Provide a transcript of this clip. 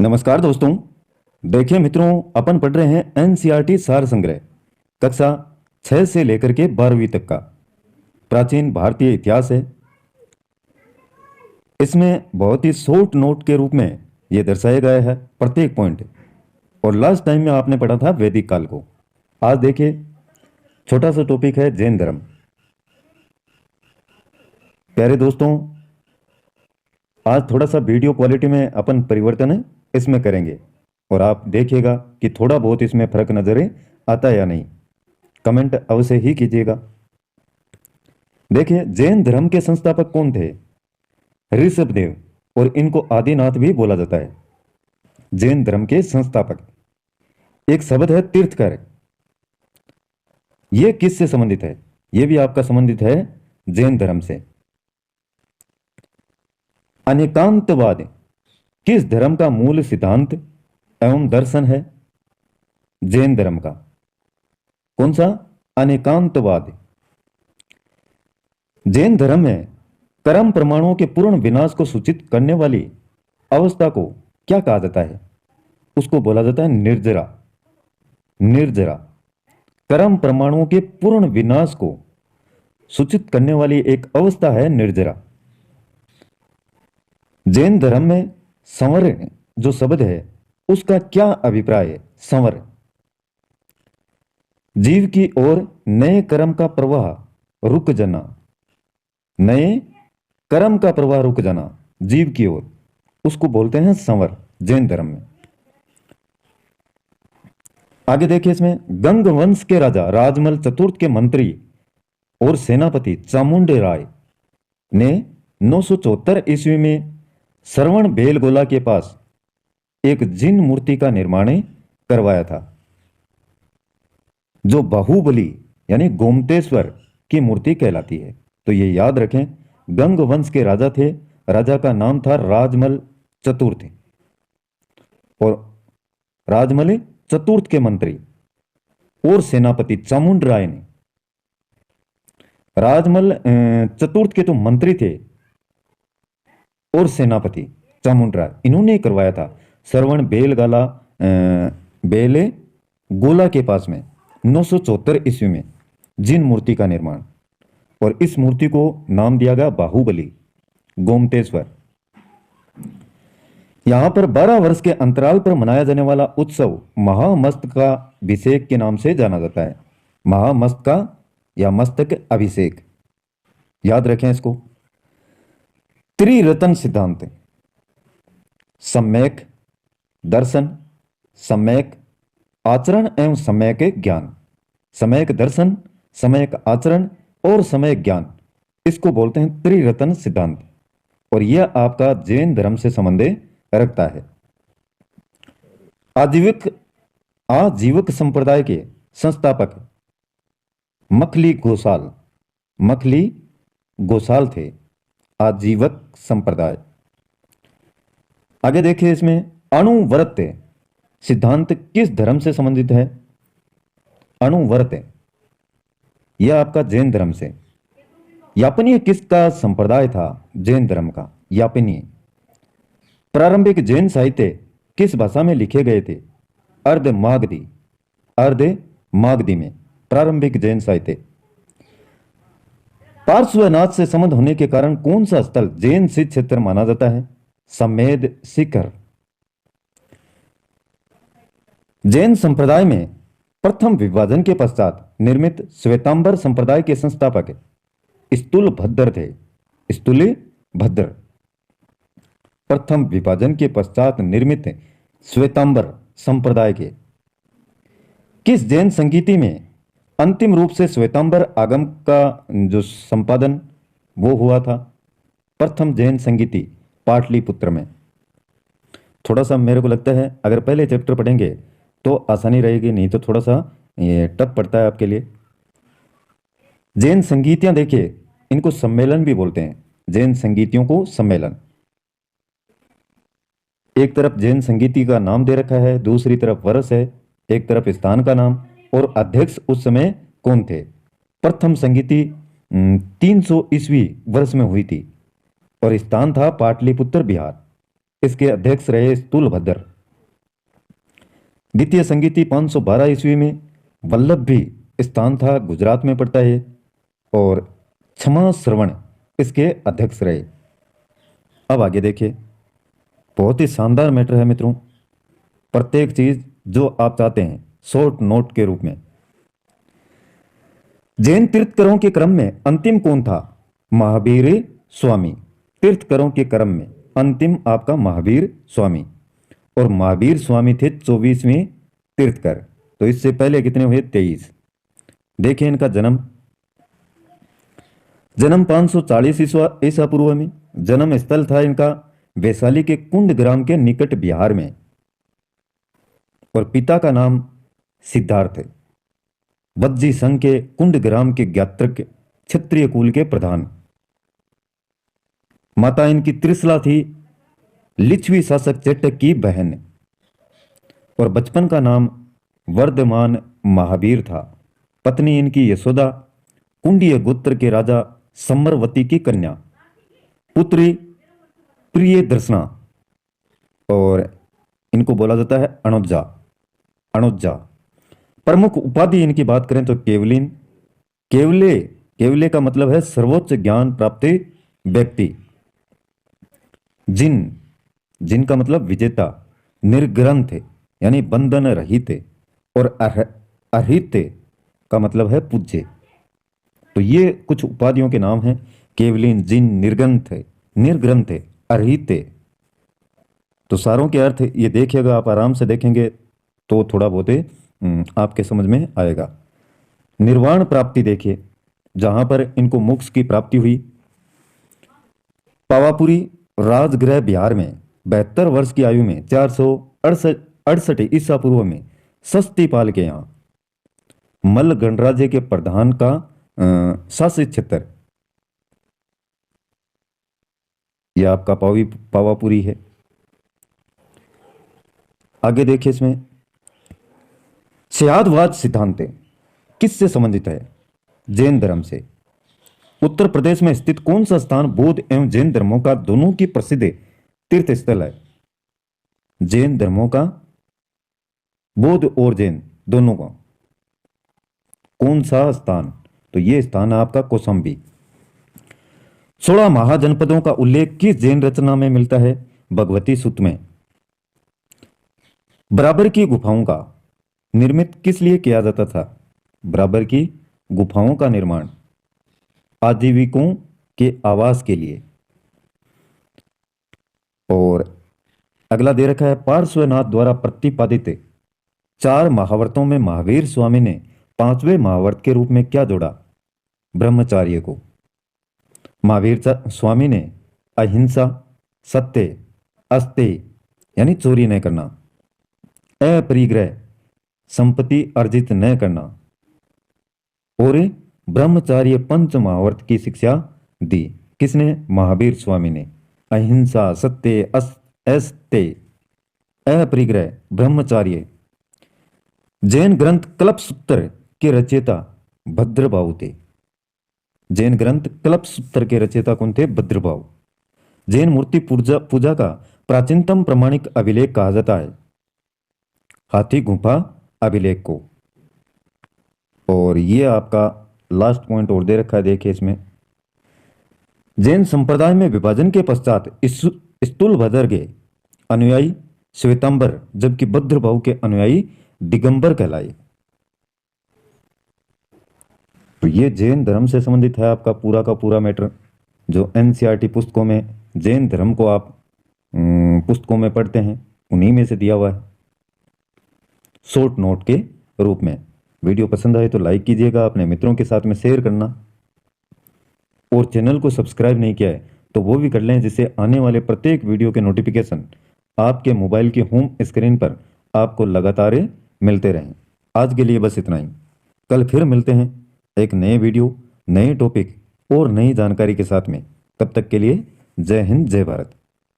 नमस्कार दोस्तों। देखिए मित्रों, अपन पढ़ रहे हैं एनसीईआरटी सार संग्रह कक्षा 6 से लेकर के 12वीं तक का प्राचीन भारतीय इतिहास है। इसमें बहुत ही शॉर्ट नोट के रूप में ये दर्शाया गया है प्रत्येक पॉइंट। और लास्ट टाइम में आपने पढ़ा था वैदिक काल को। आज देखिए, छोटा सा टॉपिक है जैन धर्म। प्यारे दोस्तों, आज थोड़ा सा वीडियो क्वालिटी में अपन परिवर्तन है इसमें करेंगे और आप देखिएगा कि थोड़ा बहुत इसमें फर्क नजर आता है या नहीं। कमेंट अवश्य ही कीजिएगा। देखिए, जैन धर्म के संस्थापक कौन थे? ऋषभदेव, और इनको आदिनाथ भी बोला जाता है। जैन धर्म के संस्थापक। एक शब्द है तीर्थकर। यह किससे संबंधित है? यह भी आपका संबंधित है जैन धर्म से। अनेकांतवाद किस धर्म का मूल सिद्धांत एवं दर्शन है? जैन धर्म का। कौन सा? अनेकांतवाद। जैन धर्म में कर्म प्रमाणों के पूर्ण विनाश को सूचित करने वाली अवस्था को क्या कहा जाता है? उसको बोला जाता है निर्जरा। निर्जरा कर्म प्रमाणों के पूर्ण विनाश को सूचित करने वाली एक अवस्था है निर्जरा। जैन धर्म में संवर जो शब्द है उसका क्या अभिप्राय है? संवर जीव की ओर नए कर्म का प्रवाह रुक जाना। नए कर्म का प्रवाह रुक जाना जीव की ओर, उसको बोलते हैं संवर जैन धर्म में। आगे देखिए, इसमें गंग वंश के राजा राजमल चतुर्थ के मंत्री और सेनापति चामुंडे राय ने 974 ईस्वी में श्रवण बेलगोला के पास एक जिन मूर्ति का निर्माण करवाया था, जो बाहुबली यानी गोमतेश्वर की मूर्ति कहलाती है। तो ये याद रखें, गंग वंश के राजा थे। राजा का नाम था राजमल चतुर्थ, और राजमल चतुर्थ के मंत्री और सेनापति चामुंड राय ने, राजमल चतुर्थ के तो मंत्री थे और सेनापति चामुंड राय, इन्होंने करवाया था श्रवण बेलगाला बेले गोला के पास में 974 ईस्वी में जिन मूर्ति का निर्माण। और इस मूर्ति को नाम दिया गया बाहुबली गोमतेश्वर। यहां पर 12 वर्ष के अंतराल पर मनाया जाने वाला उत्सव महामस्तका अभिषेक के नाम से जाना जाता है। महामस्तका या मस्तक अभिषेक, याद रखें इसको। त्रिरत्न सिद्धांत: सम्यक दर्शन, सम्यक आचरण एवं सम्यक ज्ञान। सम्यक दर्शन, सम्यक आचरण और सम्यक ज्ञान, इसको बोलते हैं त्रिरत्न सिद्धांत। और यह आपका जैन धर्म से संबंध रखता है। आजीवक संप्रदाय के संस्थापक मखली गोसाल, मखली गोसाल थे। आजीवक संप्रदाय। आगे देखिए, इसमें अणुव्रत सिद्धांत किस धर्म से संबंधित है? अणुव्रत यह आपका जैन धर्म से। यापनीय किसका संप्रदाय था? जैन धर्म का यापनीय। प्रारंभिक जैन साहित्य किस भाषा में लिखे गए थे? अर्ध मागधी। अर्ध मागधी में प्रारंभिक जैन साहित्य। पार्श्वनाथ से संबंध होने के कारण कौन सा स्थल जैन सिद्ध क्षेत्र माना जाता है? समेध शिखर। जैन संप्रदाय में प्रथम विभाजन के पश्चात निर्मित श्वेतांबर संप्रदाय के संस्थापक स्थूलभद्र थे। स्थूलभद्र प्रथम विभाजन के पश्चात निर्मित श्वेतांबर संप्रदाय के। किस जैन संगीति में अंतिम रूप से श्वेतांबर आगम का जो संपादन वो हुआ था? प्रथम जैन संगीति पाटलिपुत्र में। थोड़ा सा मेरे को लगता है अगर पहले चैप्टर पढ़ेंगे तो आसानी रहेगी, नहीं तो थोड़ा सा ये टफ पड़ता है आपके लिए। जैन संगीतियां देखिए, इनको सम्मेलन भी बोलते हैं। जैन संगीतियों को सम्मेलन। एक तरफ जैन संगीति का नाम दे रखा है, दूसरी तरफ वर्ष है, एक तरफ स्थान का नाम, और अध्यक्ष उस समय कौन थे? प्रथम संगीति 300 ईस्वी वर्ष में हुई थी और स्थान था पाटलिपुत्र बिहार। इसके अध्यक्ष रहे स्थूलभद्र। द्वितीय संगीति 512 ईस्वी में वल्लभ भी स्थान था, गुजरात में पड़ता है। और क्षमा श्रवण इसके अध्यक्ष रहे। अब आगे देखिए, बहुत ही शानदार मैटर है मित्रों। प्रत्येक चीज जो आप चाहते हैं शॉर्ट नोट के रूप में। जैन तीर्थकरों के क्रम में अंतिम कौन था? महावीर स्वामी। तीर्थकरों के क्रम में अंतिम आपका महावीर स्वामी। और महावीर स्वामी थे 24वें तीर्थकर। तो इससे पहले कितने हुए? 23। देखिए इनका जन्म 540 ईसा पूर्व में। जन्म स्थल था इनका वैशाली के कुंड ग्राम के निकट बिहार में। और पिता का नाम सिद्धार्थ है। वज्जी संघ के कुंड ग्राम के ज्ञात्रक क्षत्रिय कुल के प्रधान। माता इनकी त्रिशला थी, लिच्छवी शासक चेटक की बहन। और बचपन का नाम वर्धमान महावीर था। पत्नी इनकी यशोदा कुंडीय गोत्र के राजा सम्मरवती की कन्या। पुत्री प्रिय दर्शना। और इनको बोला जाता है अणुजा। प्रमुख उपाधि इनकी बात करें तो केवलिन। केवले का मतलब है सर्वोच्च ज्ञान प्राप्त व्यक्ति। जिन का मतलब विजेता। निर्ग्रंथ यानी बंधन रहित। और अहित का मतलब है पूज्य। तो ये कुछ उपाधियों के नाम हैं। केवलिन, जिन, निर्ग्रंथ, अहित। तो सारों के अर्थ ये देखिएगा, आप आराम से देखेंगे तो थोड़ा बहुत आपके समझ में आएगा। निर्वाण प्राप्ति देखिए, जहां पर इनको मोक्ष की प्राप्ति हुई। पावापुरी राजगृह बिहार में 72 वर्ष की आयु में 468 ईसा पूर्व में सस्तीपाल के यहाँ मल्ल गणराज्य के प्रधान का शासित क्षेत्र। यह आपका पावापुरी है। आगे देखिए, इसमें छयादवाद सिद्धांत किससे संबंधित है? जैन धर्म से। उत्तर प्रदेश में स्थित कौन सा स्थान बौद्ध एवं जैन धर्मों का दोनों की प्रसिद्ध तीर्थ स्थल है? जैन धर्मों का, बौद्ध और जैन दोनों का कौन सा स्थान? तो यह स्थान है आपका कौशाम्बी। 16 महाजनपदों का उल्लेख किस जैन रचना में मिलता है? भगवती सूत्र में। बराबर की गुफाओं का निर्मित किस लिए किया जाता था? बराबर की गुफाओं का निर्माण आजीविकों के आवास के लिए। और अगला दे रखा है, पार्श्वनाथ द्वारा प्रतिपादित 4 महावर्तों में महावीर स्वामी ने 5वें महावर्त के रूप में क्या जोड़ा? ब्रह्मचार्य को। महावीर स्वामी ने अहिंसा, सत्य, अस्तेय यानी चोरी न करना, अपरिग्रह संपत्ति अर्जित न करना और ब्रह्मचार्य पंच महावर्त की शिक्षा दी। किसने? महावीर स्वामी ने। अहिंसा, सत्य, अस्तेय, अपरिग्रह, ब्रह्मचार्य। जैन ग्रंथ कल्पसूत्र के रचयिता भद्रभाव थे। जैन ग्रंथ कल्पसूत्र के रचयिता कौन थे? भद्रभाव। जैन मूर्ति पूजा का प्राचीनतम प्रमाणिक अभिलेख कहा जाता है हाथी गुफा अभिलेख को। और ये आपका लास्ट पॉइंट और दे रखा है, देखिए इसमें। जैन संप्रदाय में विभाजन के पश्चात स्थूलभद्र के अनुयायी श्वेतांबर, जबकि भद्रभाव के अनुयायी दिगंबर कहलाए। तो ये जैन धर्म से संबंधित है आपका पूरा का पूरा मैटर, जो एनसीईआरटी पुस्तकों में जैन धर्म को आप पुस्तकों में पढ़ते हैं, उन्हीं में से दिया हुआ है शॉर्ट नोट के रूप में। वीडियो पसंद आए तो लाइक कीजिएगा, अपने मित्रों के साथ में शेयर करना, और चैनल को सब्सक्राइब नहीं किया है तो वो भी कर लें, जिससे आने वाले प्रत्येक वीडियो के नोटिफिकेशन आपके मोबाइल की होम स्क्रीन पर आपको लगातार मिलते रहें। आज के लिए बस इतना ही। कल फिर मिलते हैं एक नए वीडियो, नए टॉपिक और नई जानकारी के साथ में। तब तक के लिए जय हिंद, जय भारत।